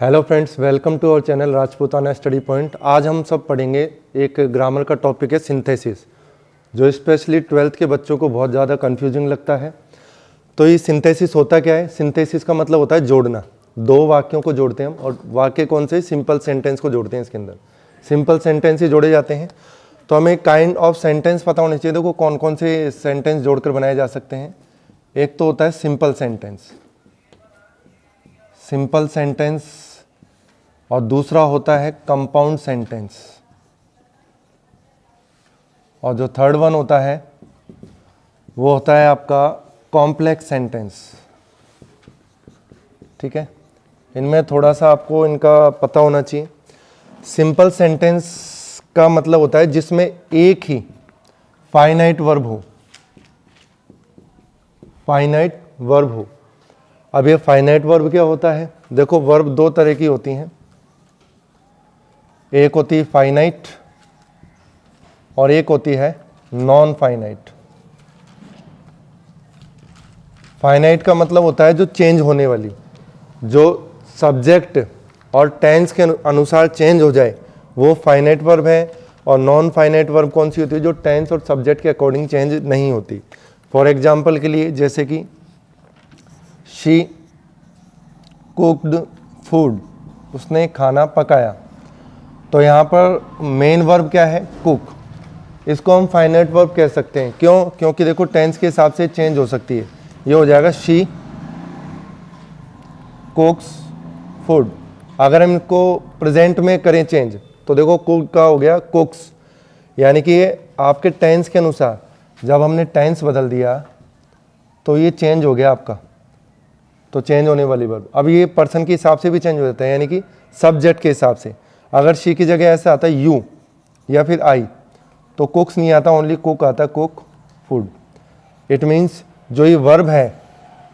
Hello friends, welcome to our channel Rajputana study point. आज हम सब पढ़ेंगे एक ग्रामर का टॉपिक है सिंथेसिस, जो स्पेशली 12th के बच्चों को बहुत ज़्यादा कंफ्यूजिंग लगता है। तो ये सिंथेसिस होता क्या है? सिंथेसिस का मतलब होता है जोड़ना। दो वाक्यों को जोड़ते हैं हम, और वाक्य कौन से? सिंपल सेंटेंस को जोड़ते हैं। इसके अंदर सिंपल सेंटेंस ही जोड़े जाते हैं। तो हमें काइंड ऑफ सेंटेंस पता होने चाहिए। देखो कौन कौन से सेंटेंस जोड़कर बनाए जा सकते हैं। एक तो होता है सिंपल सेंटेंस, सिंपल सेंटेंस, और दूसरा होता है कंपाउंड सेंटेंस, और जो थर्ड वन होता है वो होता है आपका कॉम्प्लेक्स सेंटेंस। ठीक है, इनमें थोड़ा सा आपको इनका पता होना चाहिए। सिंपल सेंटेंस का मतलब होता है जिसमें एक ही फाइनाइट वर्ब हो, फाइनाइट वर्ब हो। अब ये फाइनाइट वर्ब क्या होता है? देखो वर्ब दो तरह की होती हैं, एक होती है फाइनाइट और एक होती है नॉन फाइनाइट। फाइनाइट का मतलब होता है जो चेंज होने वाली, जो सब्जेक्ट और टेंस के अनुसार चेंज हो जाए, वो फाइनाइट वर्ब है। और नॉन फाइनाइट वर्ब कौन सी होती है? जो टेंस और सब्जेक्ट के अकॉर्डिंग चेंज नहीं होती। फॉर एग्जाम्पल के लिए जैसे कि शी कुक्ड फूड, उसने खाना पकाया। तो यहाँ पर मेन वर्ब क्या है? कुक। इसको हम फाइनाइट वर्ब कह सकते हैं। क्यों? क्योंकि देखो टेंस के हिसाब से चेंज हो सकती है। ये हो जाएगा शी कुक्स फूड। अगर हम इसको प्रेजेंट में करें चेंज, तो देखो कुक का हो गया कुक्स। यानी कि ये आपके टेंस के अनुसार जब हमने टेंस बदल दिया तो ये चेंज हो गया आपका, तो चेंज होने वाली वर्ब। अब ये पर्सन के हिसाब से भी चेंज हो जाता है, यानी कि सब्जेक्ट के हिसाब से। अगर शी की जगह ऐसा आता है यू या फिर आई, तो कुक्स नहीं आता, ओनली कुक आता है, कुक फूड। इट मीन्स जो ये वर्ब है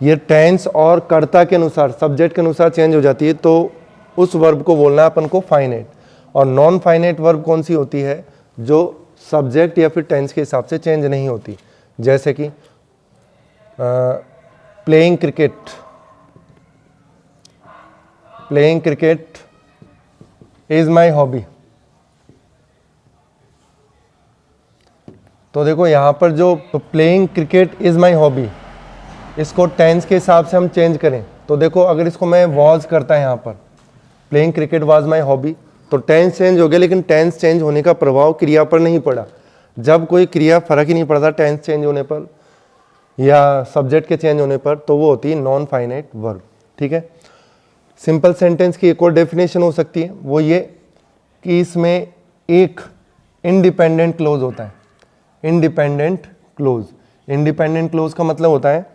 ये टेंस और कर्ता के अनुसार, सब्जेक्ट के अनुसार चेंज हो जाती है, तो उस वर्ब को बोलना है अपन को फाइनाइट। और नॉन फाइनाइट वर्ब कौन सी होती है? जो सब्जेक्ट या फिर टेंस के हिसाब से चेंज नहीं होती। जैसे कि playing cricket, playing cricket is my hobby. तो देखो यहाँ पर जो playing cricket is my hobby, इसको टेंस के हिसाब से हम चेंज करें तो देखो अगर इसको मैं वॉज करता है, यहाँ पर playing cricket was my hobby, तो टेंस चेंज हो गया, लेकिन टेंस चेंज होने का प्रभाव क्रिया पर नहीं पड़ा। जब कोई क्रिया फर्क ही नहीं पड़ता टेंस चेंज होने पर या सब्जेक्ट के चेंज होने पर, तो वो होती है नॉन फाइनाइट वर्ब। ठीक है, सिंपल सेंटेंस की एक और डेफिनेशन हो सकती है, वो ये कि इसमें एक इंडिपेंडेंट क्लोज होता है। इंडिपेंडेंट क्लोज, इंडिपेंडेंट क्लोज का मतलब होता है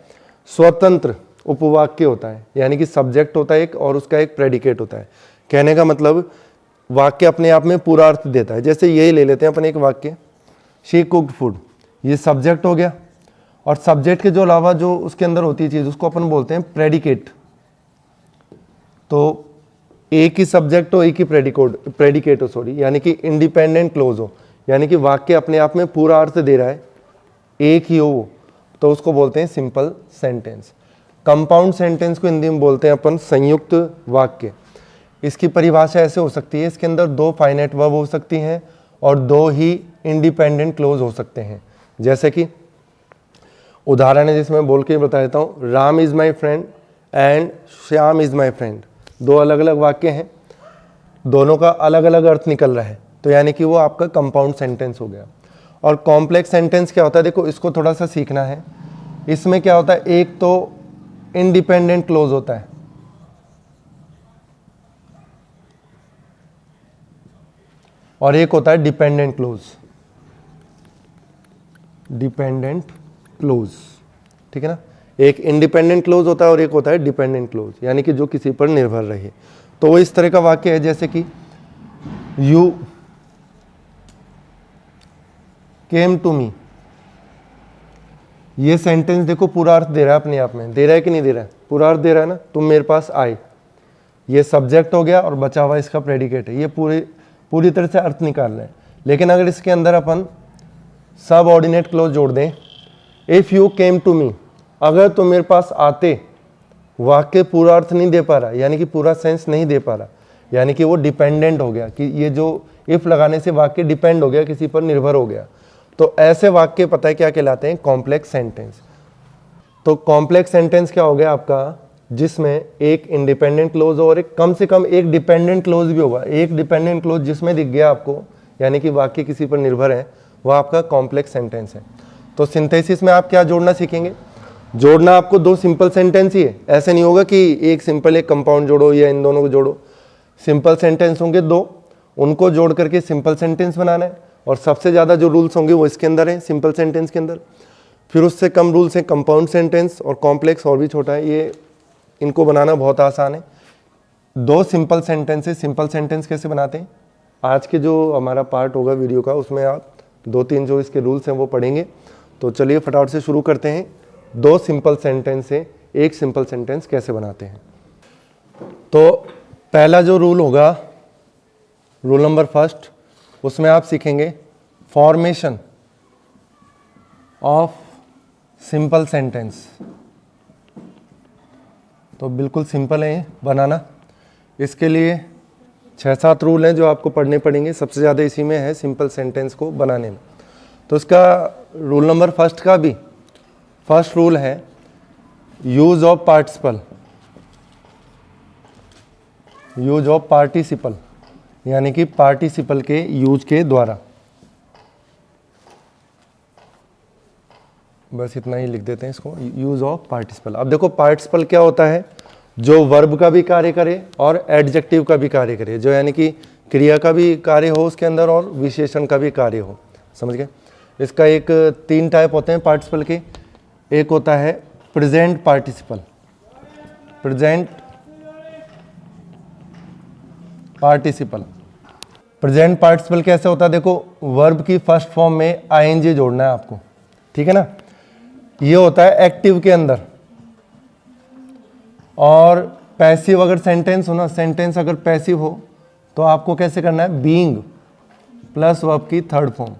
स्वतंत्र उपवाक्य होता है, यानी कि सब्जेक्ट होता है एक और उसका एक प्रेडिकेट होता है। कहने का मतलब वाक्य अपने आप में पूरा अर्थ देता है। जैसे यही ले लेते हैं अपन एक वाक्य, शी कुक्ड फूड, ये सब्जेक्ट हो गया, और सब्जेक्ट के जो अलावा जो उसके अंदर होती है चीज़, उसको अपन बोलते हैं प्रेडिकेट। तो एक ही सब्जेक्ट हो, एक ही प्रेडिकेट हो, सॉरी, यानी कि इंडिपेंडेंट क्लोज हो, यानी कि वाक्य अपने आप में पूरा अर्थ दे रहा है, एक ही हो, तो उसको बोलते हैं सिंपल सेंटेंस। कंपाउंड सेंटेंस को हिंदी में बोलते हैं अपन संयुक्त वाक्य। इसकी परिभाषा ऐसे हो सकती है, इसके अंदर दो फाइनाइट वर्ब हो सकती हैं और दो ही इंडिपेंडेंट क्लोज हो सकते हैं। जैसे कि उदाहरण है जिसमें बोल के बता देता हूँ, Ram is my friend and Shyam is my friend. दो अलग अलग वाक्य हैं, दोनों का अलग अलग अर्थ निकल रहा है, तो यानी कि वो आपका कंपाउंड सेंटेंस हो गया। और कॉम्प्लेक्स सेंटेंस क्या होता है? देखो इसको थोड़ा सा सीखना है। इसमें क्या होता है? एक तो इंडिपेंडेंट क्लोज होता है, और एक होता है डिपेंडेंट क्लोज। डिपेंडेंट क्लोज, ठीक है ना? एक इंडिपेंडेंट क्लोज होता है और एक होता है डिपेंडेंट क्लोज, यानी कि जो किसी पर निर्भर रहे। तो वो इस तरह का वाक्य है, जैसे कि यू केम टू मी। ये सेंटेंस देखो पूरा अर्थ दे रहा है, अपने आप में दे रहा है कि नहीं दे रहा है? पूरा अर्थ दे रहा है ना। तुम मेरे पास आए, ये सब्जेक्ट हो गया और बचा हुआ इसका प्रेडिकेट है। ये पूरी तरह से अर्थ निकाल रहे हैं। लेकिन अगर इसके अंदर अपन सब ऑर्डिनेट क्लोज जोड़ दें, if you came to me, अगर तुम मेरे पास आते, वाक्य पूरा अर्थ नहीं दे पा रहा, यानी कि पूरा सेंस नहीं दे पा रहा, यानी कि वो डिपेंडेंट हो गया, कि ये जो इफ लगाने से वाक्य डिपेंड हो गया, किसी पर निर्भर हो गया, तो ऐसे वाक्य पता है क्या कहलाते हैं? Complex sentence. तो कॉम्प्लेक्स सेंटेंस क्या हो गया आपका? जिसमें एक इंडिपेंडेंट क्लोज और एक कम से कम एक डिपेंडेंट क्लोज भी होगा। एक डिपेंडेंट क्लोज जिसमें दिख गया आपको, यानी कि वाक्य किसी पर निर्भर है, वो आपका कॉम्प्लेक्स सेंटेंस है। तो सिंथेसिस में आप क्या जोड़ना सीखेंगे? जोड़ना आपको दो सिंपल सेंटेंस ही है, ऐसे नहीं होगा कि एक सिंपल एक कंपाउंड जोड़ो या इन दोनों को जोड़ो। सिंपल सेंटेंस होंगे दो, उनको जोड़ करके सिंपल सेंटेंस बनाना है, और सबसे ज़्यादा जो रूल्स होंगे वो इसके अंदर है, सिंपल सेंटेंस के अंदर। फिर उससे कम रूल्स हैं कंपाउंड सेंटेंस, और कॉम्प्लेक्स और भी छोटा है, ये इनको बनाना बहुत आसान है। दो सिंपल सेंटेंस है। सिंपल सेंटेंस कैसे बनाते हैं? आज के जो हमारा पार्ट होगा वीडियो का, उसमें आप 2-3 जो इसके रूल्स हैं वो पढ़ेंगे। तो चलिए फटाफट से शुरू करते हैं। दो सिंपल सेंटेंस से एक सिंपल सेंटेंस कैसे बनाते हैं? तो पहला जो रूल होगा, रूल नंबर फर्स्ट, उसमें आप सीखेंगे फॉर्मेशन ऑफ सिंपल सेंटेंस। तो बिल्कुल सिंपल है ये बनाना। इसके लिए 6-7 रूल हैं जो आपको पढ़ने पड़ेंगे, सबसे ज़्यादा इसी में है सिंपल सेंटेंस को बनाने में। तो इसका रूल नंबर फर्स्ट का भी फर्स्ट रूल है use of participle. Use of participle यानी कि पार्टिसिपल के यूज के द्वारा। बस इतना ही लिख देते हैं इसको, यूज ऑफ पार्टिसिपल। अब देखो पार्टिसिपल क्या होता है? जो वर्ब का भी कार्य करे और एडजेक्टिव का भी कार्य करे, जो यानी कि क्रिया का भी कार्य हो उसके अंदर और विशेषण का भी कार्य हो। समझ गए? इसका एक 3 टाइप होते हैं पार्टिसिपल के। एक होता है present participle. Present participle. Present participle कैसे होता है? देखो वर्ब की फर्स्ट फॉर्म में आईएनजी जोड़ना है आपको, ठीक है ना? ये होता है एक्टिव के अंदर। और पैसिव अगर सेंटेंस हो ना, सेंटेंस अगर पैसिव हो तो आपको कैसे करना है? बीइंग प्लस वर्ब की थर्ड फॉर्म।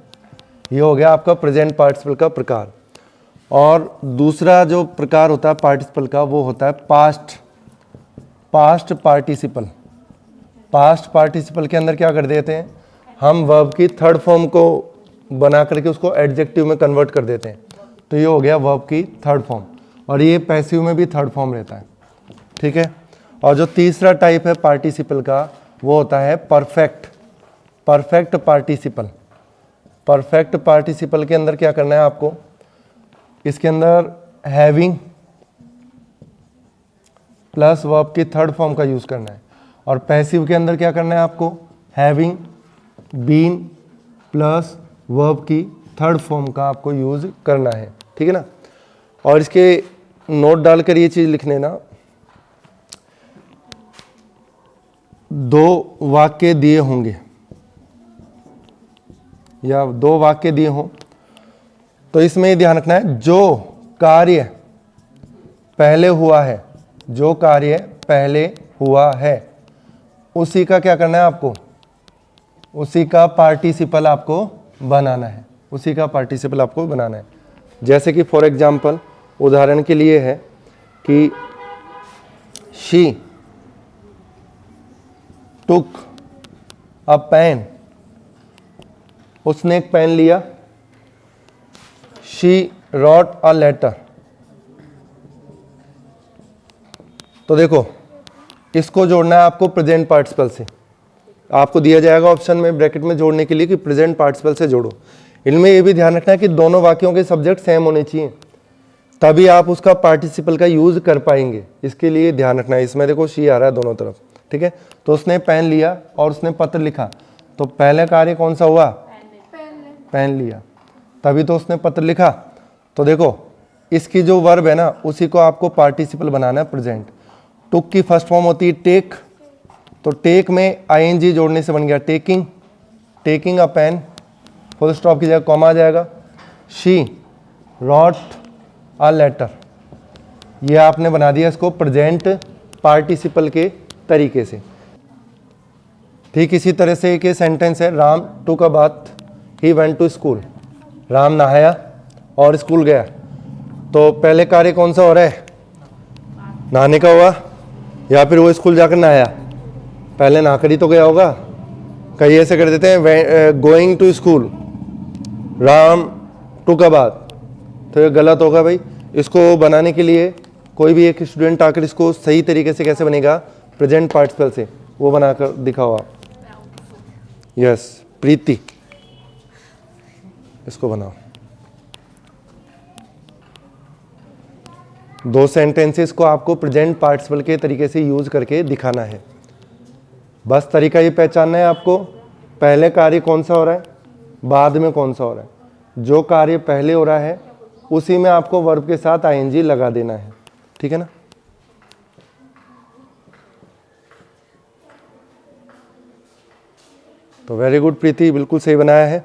ये हो गया आपका प्रेजेंट पार्टिसिपल का प्रकार। और दूसरा जो प्रकार होता है पार्टिसिपल का, वो होता है पास्ट पार्टिसिपल। पास्ट पार्टिसिपल के अंदर क्या कर देते हैं? हम वर्ब की थर्ड फॉर्म को बना करके उसको एडजेक्टिव में कन्वर्ट कर देते हैं। तो ये हो गया वर्ब की थर्ड फॉर्म, और ये पैसिव में भी थर्ड फॉर्म रहता है, ठीक है? और जो तीसरा टाइप है पार्टिसिपल का, वो होता है परफेक्ट पार्टिसिपल। परफेक्ट पार्टिसिपल के अंदर क्या करना है आपको? इसके अंदर हैविंग प्लस वर्ब की थर्ड फॉर्म का यूज करना है। और पैसिव के अंदर क्या करना है आपको? हैविंग बीन प्लस वर्ब की थर्ड फॉर्म का आपको यूज करना है, ठीक है ना? और इसके नोट डालकर ये चीज लिख लेना, 2 वाक्य दिए होंगे या 2 वाक्य दिए हों, तो इसमें ये ध्यान रखना है जो कार्य पहले हुआ है, जो कार्य पहले हुआ है, उसी का क्या करना है आपको? उसी का पार्टिसिपल आपको बनाना है। उसी का पार्टिसिपल आपको बनाना है। जैसे कि फॉर एग्जाम्पल, उदाहरण के लिए है कि शी टुक अ पेन। उसने एक पेन लिया। She wrote a letter. तो देखो इसको जोड़ना है आपको प्रेजेंट पार्टिसिपल से। आपको दिया जाएगा ऑप्शन में ब्रैकेट में जोड़ने के लिए कि प्रेजेंट पार्टिसिपल से जोड़ो। इनमें ये भी ध्यान रखना है कि दोनों वाक्यों के सब्जेक्ट सेम होने चाहिए, तभी आप उसका पार्टिसिपल का यूज कर पाएंगे। इसके लिए ध्यान रखना है। इसमें देखो शी आ रहा है दोनों तरफ, ठीक है? तो उसने पेन लिया और उसने पत्र लिखा, तो पहले कार्य कौन सा हुआ? पेन लिया, तभी तो उसने पत्र लिखा। तो देखो इसकी जो वर्ब है ना, उसी को आपको पार्टिसिपल बनाना है प्रेजेंट। टुक की फर्स्ट फॉर्म होती है टेक, तो टेक में आईएनजी जोड़ने से बन गया taking. Taking a pen, full stop की जगह कॉमा आ जाएगा। शी रॉट अ लेटर, ये आपने बना दिया इसको प्रेजेंट पार्टिसिपल के तरीके से। ठीक इसी तरह से एक सेंटेंस है, Ram took a bath he went to school. Ram नहाया और स्कूल गया, तो पहले कार्य कौन सा हो रहा है? नहाने का हुआ, या फिर वो स्कूल जाकर नहाया, पहले नहा कर ही तो गया होगा। कई ऐसे कर देते हैं going to school, Ram to का बाद, तो ये गलत होगा भाई। इसको बनाने के लिए कोई भी एक स्टूडेंट आकर इसको सही तरीके से कैसे बनेगा, प्रेजेंट पार्टिसिपल से, वो बनाकर दिखाओ आप। यस, प्रीति, इसको बनाओ। दो सेंटेंसेस को आपको प्रेजेंट पार्टिसिपल के तरीके से यूज करके दिखाना है। बस तरीका ये पहचानना है आपको, पहले कार्य कौन सा हो रहा है, बाद में कौन सा हो रहा है। जो कार्य पहले हो रहा है उसी में आपको वर्ब के साथ आईएनजी लगा देना है, ठीक है ना। तो वेरी गुड प्रीति, बिल्कुल सही बनाया है।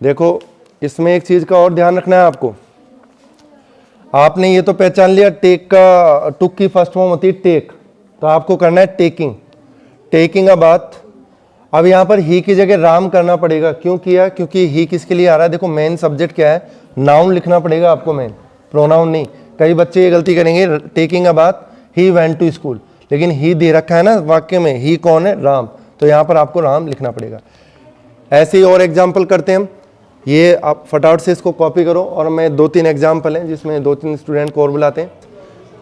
देखो इसमें एक चीज का और ध्यान रखना है आपको। आपने ये तो पहचान लिया टेक का, टुक की फर्स्ट फॉर्म होती है टेक, तो आपको करना है टेकिंग। टेकिंग अ बात, अब यहाँ पर ही की जगह राम करना पड़ेगा। क्यों किया, क्योंकि ही किसके लिए आ रहा है। देखो मेन सब्जेक्ट क्या है, नाउन लिखना पड़ेगा आपको, मेन प्रोनाउन नहीं। कई बच्चे ये गलती करेंगे, टेकिंग अ बात ही वेंट टू स्कूल, लेकिन ही दे रखा है ना वाक्य में, ही कौन है, राम, तो यहाँ पर आपको राम लिखना पड़ेगा। ऐसे ही और एग्जाम्पल करते हैं हम, ये आप फटाफट से इसको कॉपी करो, और मैं 2-3 एग्जाम्पल हैं जिसमें 2-3 स्टूडेंट को और बुलाते हैं।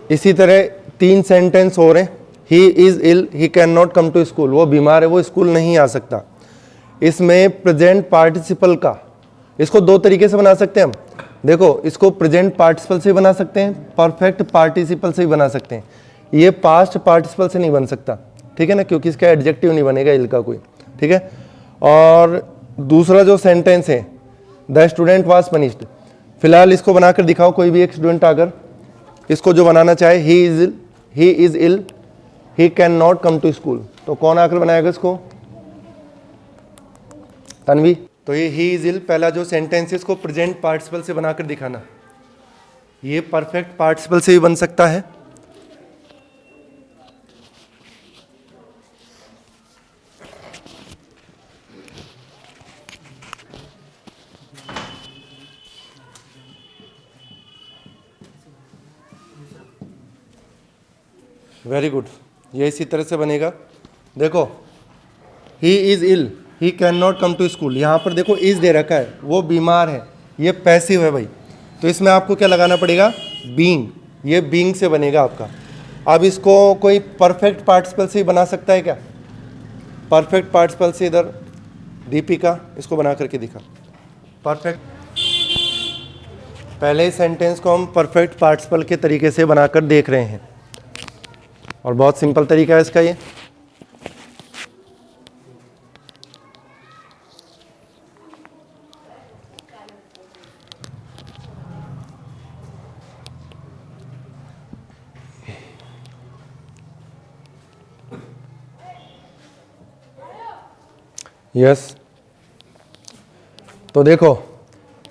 इसी तरह 3 सेंटेंस हो रहे हैं। He is ill, he can not come to school, वो बीमार है, वो स्कूल नहीं आ सकता। इसमें प्रेजेंट पार्टिसिपल का, इसको 2 तरीके से बना सकते हैं हम। देखो इसको प्रेजेंट पार्टिसिपल से बना सकते हैं, परफेक्ट पार्टिसिपल से भी बना सकते हैं। ये पास्ट पार्टिसिपल से नहीं बन सकता, ठीक है ना, क्योंकि इसका एडजेक्टिव नहीं बनेगा इल का कोई, ठीक है। और दूसरा जो सेंटेंस है, द स्टूडेंट वॉज पनिश्ड, फिलहाल इसको बनाकर दिखाओ कोई भी एक स्टूडेंट आकर इसको जो बनाना चाहे। He is ill, he can not come to school, तो कौन आकर बनाएगा इसको, तन्वी। तो ये ही इज इल पहला जो सेंटेंस है इसको प्रेजेंट पार्टिसिपल से बनाकर दिखाना। ये परफेक्ट पार्टिसिपल से भी बन सकता है। वेरी गुड, ये इसी तरह से बनेगा। देखो he is ill, he can not come to school, यहाँ पर देखो इज दे रखा है, वो बीमार है, ये पैसिव है भाई, तो इसमें आपको क्या लगाना पड़ेगा, बीइंग, ये बीइंग से बनेगा आपका। अब इसको कोई परफेक्ट पार्टिसिपल से ही बना सकता है क्या, परफेक्ट पार्टिसिपल से, इधर दीपिका इसको बना करके दिखा। परफेक्ट, पहले सेंटेंस को हम परफेक्ट पार्टिसिपल के तरीके से बनाकर देख रहे हैं, और बहुत सिंपल तरीका है इसका ये। यस, तो देखो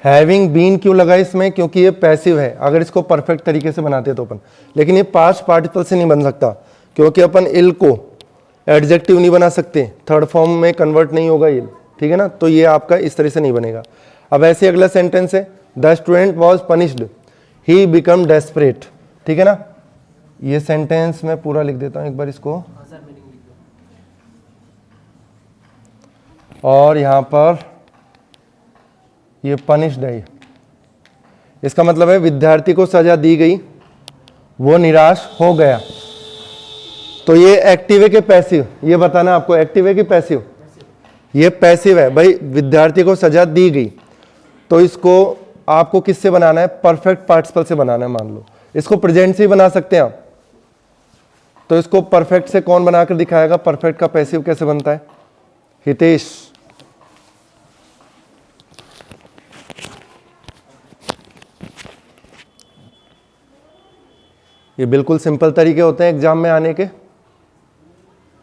हैविंग बीन क्यों लगा इसमें, क्योंकि ये पैसिव है। अगर इसको परफेक्ट तरीके से बनाते तो अपन, लेकिन ये पास्ट पार्टिसिपल से नहीं बन सकता, क्योंकि अपन इल को एडजेक्टिव नहीं बना सकते, थर्ड फॉर्म में कन्वर्ट नहीं होगा इल, ठीक है ना, तो ये आपका इस तरह से नहीं बनेगा। अब ऐसे अगला सेंटेंस है, the student was punished, he become desperate, ठीक है ना। ये सेंटेंस मैं पूरा लिख देता हूँ एक बार इसको, और यहाँ पर ये पनिश्ड है, इसका मतलब है विद्यार्थी को सजा दी गई, वो निराश हो गया। तो ये एक्टिव है कि पैसिव, ये बताना आपको, एक्टिव है कि पैसिव, ये पैसिव है भाई, विद्यार्थी को सजा दी गई। तो इसको आपको किससे बनाना है, परफेक्ट पार्टिसिपल से बनाना है। मान लो इसको प्रेजेंट से ही बना सकते हैं आप, तो इसको परफेक्ट से कौन बनाकर दिखाएगा, परफेक्ट का पैसिव कैसे बनता है, हितेश। ये बिल्कुल सिंपल तरीके होते हैं एग्जाम में आने के।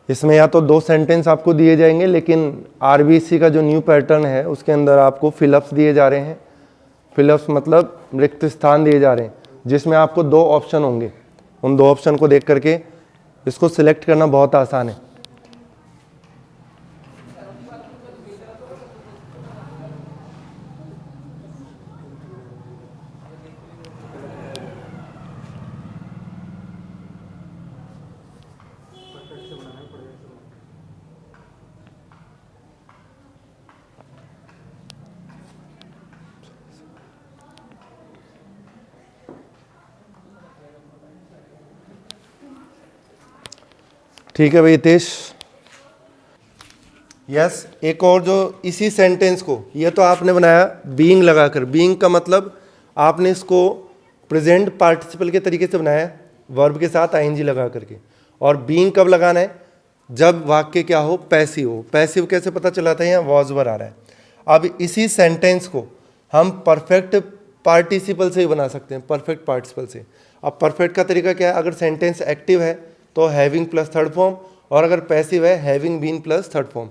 इसमें या तो 2 सेंटेंस आपको दिए जाएंगे, लेकिन आरबीसी का जो न्यू पैटर्न है उसके अंदर आपको फिलअप्स दिए जा रहे हैं। फिलअप्स मतलब रिक्त स्थान दिए जा रहे हैं, जिसमें आपको 2 ऑप्शन होंगे। उन 2 ऑप्शन को देख करके इसको सिलेक्ट करना बहुत आसान है। ठीक है भाई हितेश। यस, एक और जो इसी सेंटेंस को, ये तो आपने बनाया बीइंग लगाकर। बीइंग का मतलब आपने इसको प्रेजेंट पार्टिसिपल के तरीके से बनाया, वर्ब के साथ आईएनजी लगा करके। और बीइंग कब लगाना है? जब वाक्य क्या हो? पैसिव हो। पैसिव कैसे पता चला था? यहाँ वॉज वर आ रहा है। अब इसी सेंटेंस को हम परफेक्ट पार्टिसिपल से ही बना सकते हैं, परफेक्ट पार्टिसिपल से। अब परफेक्ट का तरीका क्या है? अगर सेंटेंस एक्टिव है तो हैविंग प्लस थर्ड फॉर्म, और अगर पैसिव है having been plus third form.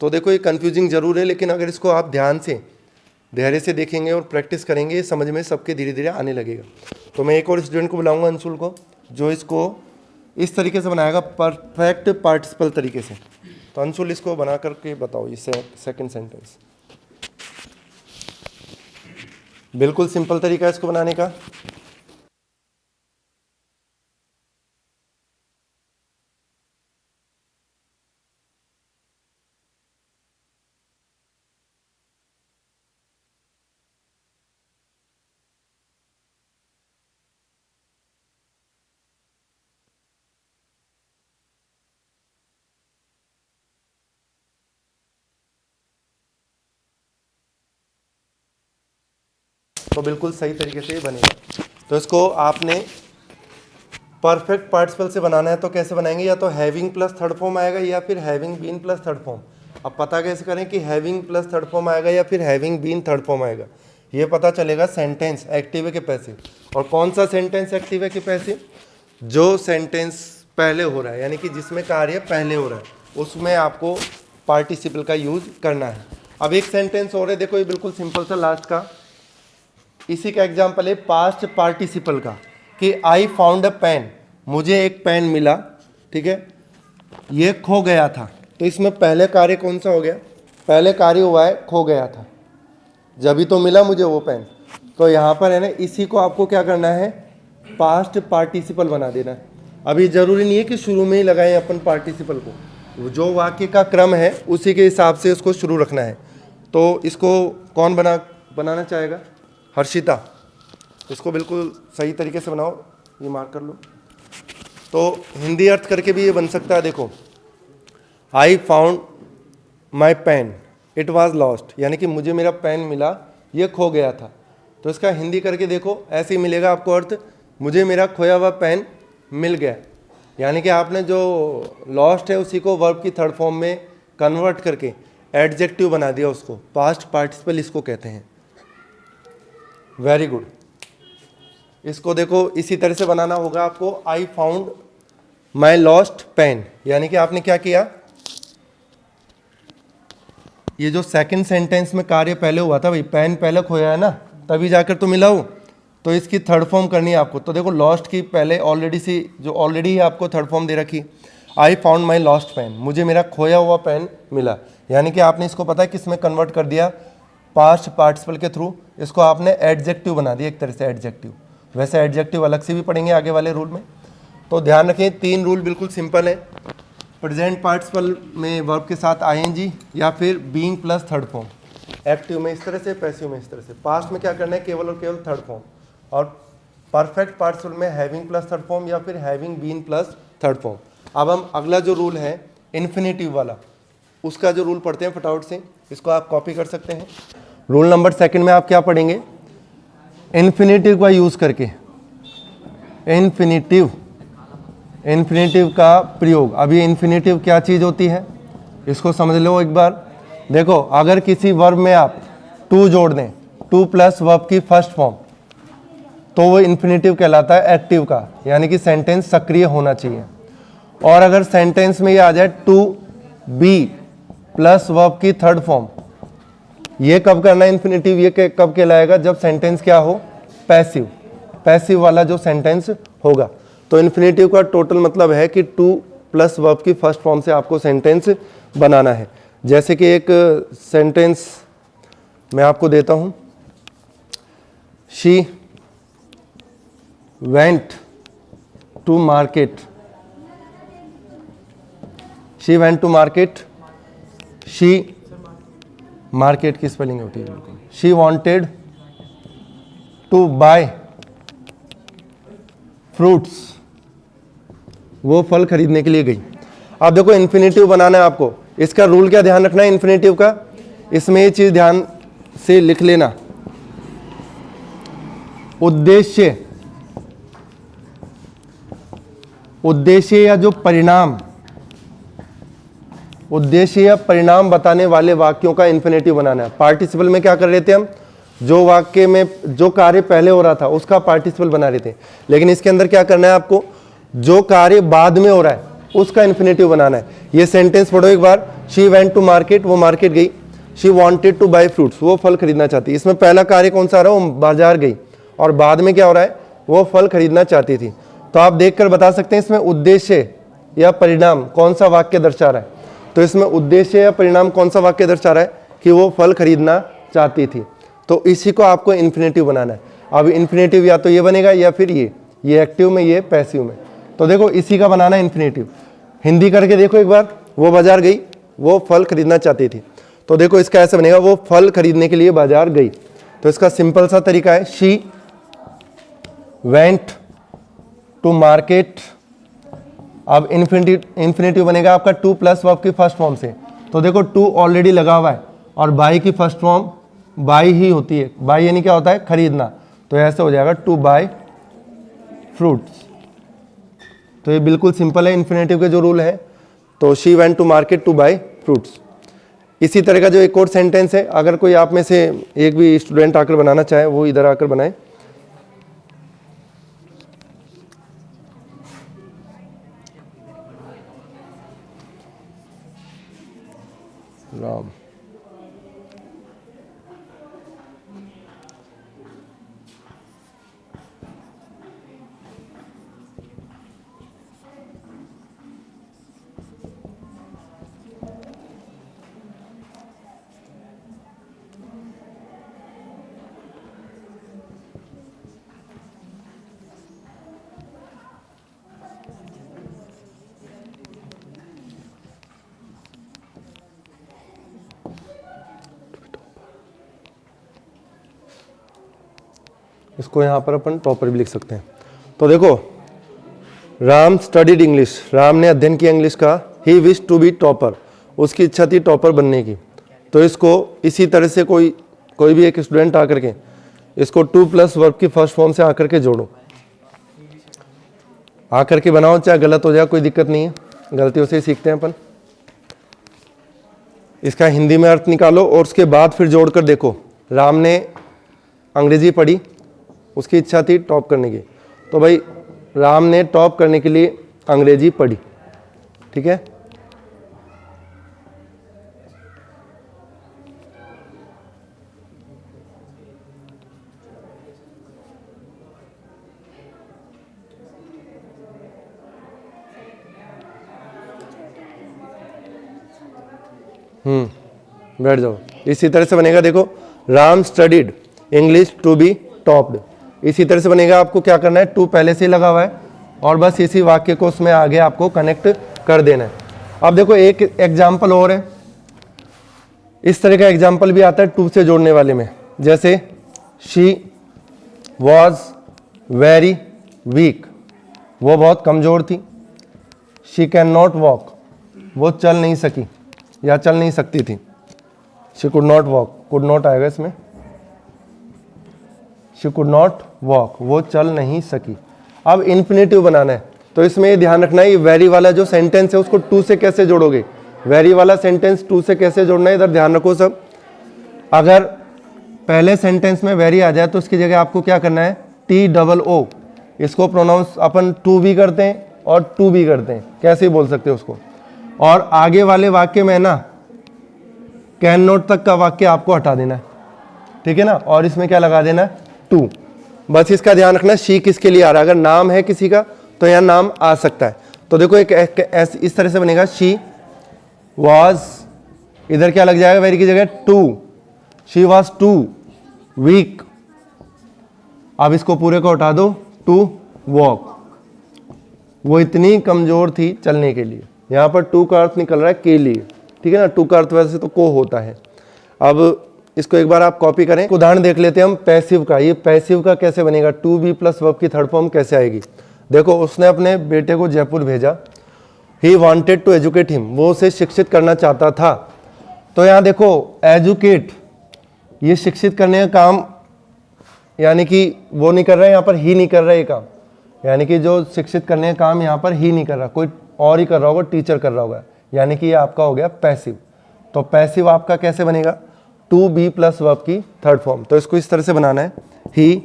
तो देखो ये कंफ्यूजिंग जरूर है, लेकिन अगर इसको आप ध्यान से धैर्य से देखेंगे और प्रैक्टिस करेंगे, ये समझ में सबके धीरे धीरे आने लगेगा। तो मैं एक और स्टूडेंट को बुलाऊंगा, अंशुल को, जो इसको इस तरीके से बनाएगा, परफेक्ट पार्टिसिपल तरीके से। तो अंशुल इसको बना करके बताओ, ये सेकंड सेंटेंस। बिल्कुल सिंपल तरीका है इसको बनाने का। तो बिल्कुल सही तरीके से ये बनेगा। तो इसको आपने परफेक्ट पार्टिसिपल से बनाना है तो कैसे बनाएंगे? या तो हैविंग प्लस थर्ड फॉर्म आएगा या फिर having been plus third form. अब पता कैसे करें कि हैविंग प्लस थर्ड फॉर्म आएगा या फिर हैविंग बीन थर्ड फॉर्म आएगा? ये पता चलेगा सेंटेंस एक्टिव है कि पैसिव। और कौन सा सेंटेंस एक्टिव है कि पैसिव? जो सेंटेंस पहले हो रहा है, यानी कि जिसमें कार्य पहले हो रहा है, उसमें आपको पार्टिसिपल का यूज करना है। अब एक सेंटेंस और है, देखो ये बिल्कुल सिंपल सा लास्ट का, इसी का एग्जाम्पल है पास्ट पार्टिसिपल का, कि आई फाउंड अ पेन, मुझे एक पेन मिला, ठीक है, ये खो गया था। तो इसमें पहले कार्य कौन सा हो गया? पहले कार्य हुआ है खो गया था, जब ही तो मिला मुझे वो पेन। तो यहाँ पर है ना, इसी को आपको क्या करना है? पास्ट पार्टिसिपल बना देना है। अभी जरूरी नहीं है कि शुरू में ही लगाएं अपन पार्टिसिपल को, जो वाक्य का क्रम है उसी के हिसाब से उसको शुरू रखना है। तो इसको कौन बनाना चाहेगा? हर्षिता, इसको बिल्कुल सही तरीके से बनाओ, ये मार्क कर लो। तो हिंदी अर्थ करके भी ये बन सकता है, देखो, I found my pen, it was lost, यानी कि मुझे मेरा पेन मिला, ये खो गया था। तो इसका हिंदी करके देखो, ऐसे ही मिलेगा आपको अर्थ, मुझे मेरा खोया हुआ पेन मिल गया। यानी कि आपने जो लॉस्ट है उसी को वर्ब की थर्ड फॉर्म में कन्वर्ट करके एडजेक्टिव बना दिया, उसको पास्ट पार्टिसिपल इसको कहते हैं। Very good. इसको देखो इसी तरह से बनाना होगा आपको, I found my lost pen, यानी कि आपने क्या किया? ये जो सेकंड सेंटेंस में कार्य पहले हुआ था भाई, पेन पहले खोया है ना, तभी जाकर तो मिला हो, तो इसकी थर्ड फॉर्म करनी है आपको। तो देखो लॉस्ट की पहले ऑलरेडी ही आपको थर्ड फॉर्म दे रखी, I found my lost pen, मुझे मेरा खोया हुआ पेन मिला। यानी कि आपने इसको पता है किस में कन्वर्ट कर दिया? पास्ट पार्टिसिपल के थ्रू इसको आपने एडजेक्टिव बना दिया, एक तरह से एडजेक्टिव। वैसे एडजेक्टिव अलग से भी पढ़ेंगे आगे वाले रूल में। तो ध्यान रखें, 3 रूल बिल्कुल सिंपल है। प्रेजेंट पार्टिसिपल में वर्ब के साथ आईएनजी या फिर being plus third form, active में इस तरह से, पैसिव में इस तरह से। पास्ट में क्या करना है? केवल और केवल थर्ड फॉर्म। और परफेक्ट पार्टिसिपल में हैविंग प्लस थर्ड फॉर्म या फिर having been plus third form. अब हम अगला जो रूल है इन्फिनेटिव वाला, उसका जो रूल पढ़ते हैं फटाफट से, इसको आप कॉपी कर सकते हैं। रूल नंबर 2 में आप क्या पढ़ेंगे? इन्फिनेटिव का यूज करके, इन्फिनेटिव का प्रयोग। अभी इन्फिनेटिव क्या चीज होती है इसको समझ लो एक बार। देखो अगर किसी वर्ब में आप टू जोड़ दें, टू प्लस वर्ब की फर्स्ट फॉर्म, तो वो इन्फिनेटिव कहलाता है एक्टिव का, यानी कि सेंटेंस सक्रिय होना चाहिए। और अगर सेंटेंस में ये आ जाए टू बी प्लस वर्ब की थर्ड फॉर्म, ये कब करना है इन्फिनेटिव? ये कब कहलाएगा? जब सेंटेंस क्या हो? पैसिव वाला जो सेंटेंस होगा। तो इन्फिनेटिव का टोटल मतलब है कि टू प्लस वर्ब की फर्स्ट फॉर्म से आपको सेंटेंस बनाना है। जैसे कि एक सेंटेंस मैं आपको देता हूं, she went to market, she went to market, she, market की स्पेलिंग होती है बिल्कुल, she wanted to buy fruits, वो फल खरीदने के लिए गई। अब देखो इन्फिनेटिव बनाना है आपको, इसका रूल क्या ध्यान रखना है इन्फिनेटिव का, इसमें ये चीज ध्यान से लिख लेना, उद्देश्य, उद्देश्य या जो परिणाम, उद्देश्य या परिणाम बताने वाले वाक्यों का इन्फिनेटिव बनाना है। पार्टिसिपल में क्या कर रहे थे हम, जो वाक्य में जो कार्य पहले हो रहा था उसका पार्टिसिपल बना रहे थे, लेकिन इसके अंदर क्या करना है आपको, जो कार्य बाद में हो रहा है उसका इन्फिनेटिव बनाना है। ये सेंटेंस पढ़ो एक बार, शी वेंट टू मार्केट, वो मार्केट गई, she wanted to buy fruits, वो फल खरीदना चाहती। इसमें पहला कार्य कौन सा आ रहा है, वो बाजार गई, और बाद में क्या हो रहा है, वो फल खरीदना चाहती थी। तो आप देखकर बता सकते हैं इसमें उद्देश्य या परिणाम कौन सा वाक्य दर्शा रहा है। तो इसमें उद्देश्य या परिणाम कौन सा वाक्य दर्शा रहा है कि वो फल खरीदना चाहती थी। तो इसी को आपको इन्फिनेटिव बनाना है। अब इन्फिनेटिव या तो ये बनेगा या फिर ये एक्टिव में, ये पैसिव में। तो देखो इसी का बनाना है इन्फिनेटिव। हिंदी करके देखो एक बार, वो बाजार गई, वो फल खरीदना चाहती थी। तो देखो इसका ऐसे बनेगा, वो फल खरीदने के लिए बाजार गई। तो इसका सिंपल सा तरीका है, शी वेंट टू मार्केट। अब इन्फिनेटिव बनेगा आपका टू प्लस वर्ब की फर्स्ट फॉर्म से। तो देखो टू ऑलरेडी लगा हुआ है और बाई की फर्स्ट फॉर्म बाई ही होती है। बाई यानी क्या होता है, खरीदना। तो ऐसे हो जाएगा टू बाय फ्रूट्स। तो ये बिल्कुल सिंपल है इन्फिनेटिव के जो रूल है। तो she went to market to buy fruits. इसी तरह का जो एक और सेंटेंस है, अगर कोई आप में से एक भी स्टूडेंट आकर बनाना चाहे वो इधर आकर बनाए। राम, इसको यहाँ पर अपन टॉपर भी लिख सकते हैं। तो देखो, राम स्टडीड इंग्लिश, राम ने अध्ययन किया इंग्लिश का। ही विश टू बी टॉपर, उसकी इच्छा थी टॉपर बनने की। तो इसको इसी तरह से कोई भी एक स्टूडेंट आकर के इसको टू प्लस वर्ब की फर्स्ट फॉर्म से आकर के जोड़ो, आकर के बनाओ, चाहे गलत हो जाए कोई दिक्कत नहीं है, गलतियों से ही सीखते हैं अपन। इसका हिंदी में अर्थ निकालो और उसके बाद फिर जोड़कर देखो। राम ने अंग्रेजी पढ़ी, उसकी इच्छा थी टॉप करने की। तो भाई राम ने टॉप करने के लिए अंग्रेजी पढ़ी, ठीक है। बैठ जाओ। इसी तरह से बनेगा, देखो, Ram studied English to be topped. इसी तरह से बनेगा। आपको क्या करना है, टू पहले से ही लगा हुआ है और बस इसी वाक्य को उसमें आगे आपको कनेक्ट कर देना है। अब देखो एक एग्जाम्पल और है, इस तरह का एग्जाम्पल भी आता है टू से जोड़ने वाले में। जैसे शी वॉज वेरी वीक, वो बहुत कमजोर थी। शी कैन नॉट वॉक, वो चल नहीं सकी या चल नहीं सकती थी। She could not walk, could not आएगा इसमें, शी कुड नॉट वॉक, वो चल नहीं सकी। अब इन्फिनेटिव बनाना है, तो इसमें ये ध्यान रखना है, ये वेरी वाला जो सेंटेंस है उसको टू से कैसे जोड़ोगे। वेरी वाला सेंटेंस टू से कैसे जोड़ना है, इधर ध्यान रखो सब। अगर पहले सेंटेंस में वेरी आ जाए तो उसकी जगह आपको क्या करना है, TOO। इसको प्रोनाउंस अपन टू भी करते हैं और टू भी करते हैं, कैसे ही बोल सकते हो उसको। और आगे वाले वाक्य में ना कैन नॉट तक का वाक्य आपको हटा देना है, ठीक है ना, और इसमें क्या लगा देना है, टू। बस इसका ध्यान रखना, शी किसके लिए आ रहा है। अगर नाम है किसी का तो यहाँ नाम आ सकता है। तो देखो एक इस तरह से बनेगा, शी वॉज, इधर क्या लग जाएगा वेरी की जगह, too. She was too weak, अब इसको पूरे को हटा दो, टू वॉक, वो इतनी कमजोर थी चलने के लिए। यहाँ पर टू का अर्थ निकल रहा है के लिए, ठीक है ना। टू का अर्थ वैसे तो को होता है। अब इसको एक बार आप कॉपी करें। उदाहरण देख लेते हैं हम पैसिव का। ये पैसिव का कैसे बनेगा, टू बी प्लस वर्ब की थर्ड फॉर्म कैसे आएगी। देखो, उसने अपने बेटे को जयपुर भेजा he wanted to educate him, वो उसे शिक्षित करना चाहता था। तो यहाँ देखो एजुकेट, ये शिक्षित करने का काम यानी कि वो नहीं कर रहा है, यहाँ पर ही नहीं कर रहा है ये काम, यानी कि जो शिक्षित करने का काम यहाँ पर ही नहीं कर रहा, कोई और ही कर रहा होगा, टीचर कर रहा होगा, यानी कि ये आपका हो गया पैसिव। तो पैसिव आपका कैसे बनेगा, टू बी प्लस वर्ब की थर्ड फॉर्म। तो इसको इस तरह से बनाना है, ही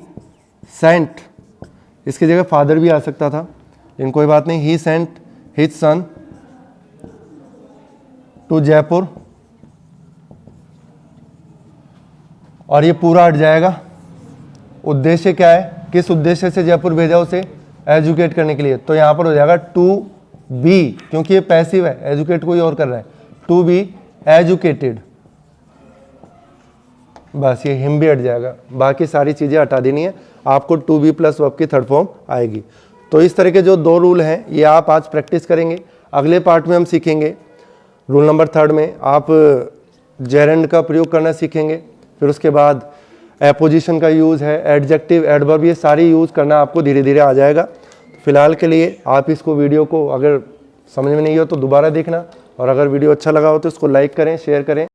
सेंट, इसकी जगह फादर भी आ सकता था लेकिन कोई बात नहीं, he sent his son to Jaipur, और ये पूरा हट जाएगा। उद्देश्य क्या है, किस उद्देश्य से जयपुर भेजा उसे, एजुकेट करने के लिए। तो यहां पर हो जाएगा टू बी, क्योंकि ये पैसिव है, एजुकेट कोई और कर रहा है, टू बी एजुकेटेड, बस ये हिम भी हट जाएगा, बाकी सारी चीजें हटा देनी है, आपको टू बी प्लस वर्ब की थर्ड फॉर्म आएगी। तो इस तरह के जो 2 रूल हैं ये आप आज प्रैक्टिस करेंगे। अगले पार्ट में हम सीखेंगे रूल नंबर 3 में आप जेरेंड का प्रयोग करना सीखेंगे, फिर उसके बाद एपोजिशन का यूज़ है, एडजेक्टिव, एडवर्ब, ये सारी यूज़ करना आपको धीरे धीरे आ जाएगा। फिलहाल के लिए आप इसको वीडियो को अगर समझ में नहीं हो तो दोबारा देखना, और अगर वीडियो अच्छा लगा हो तो इसको लाइक करें, शेयर करें।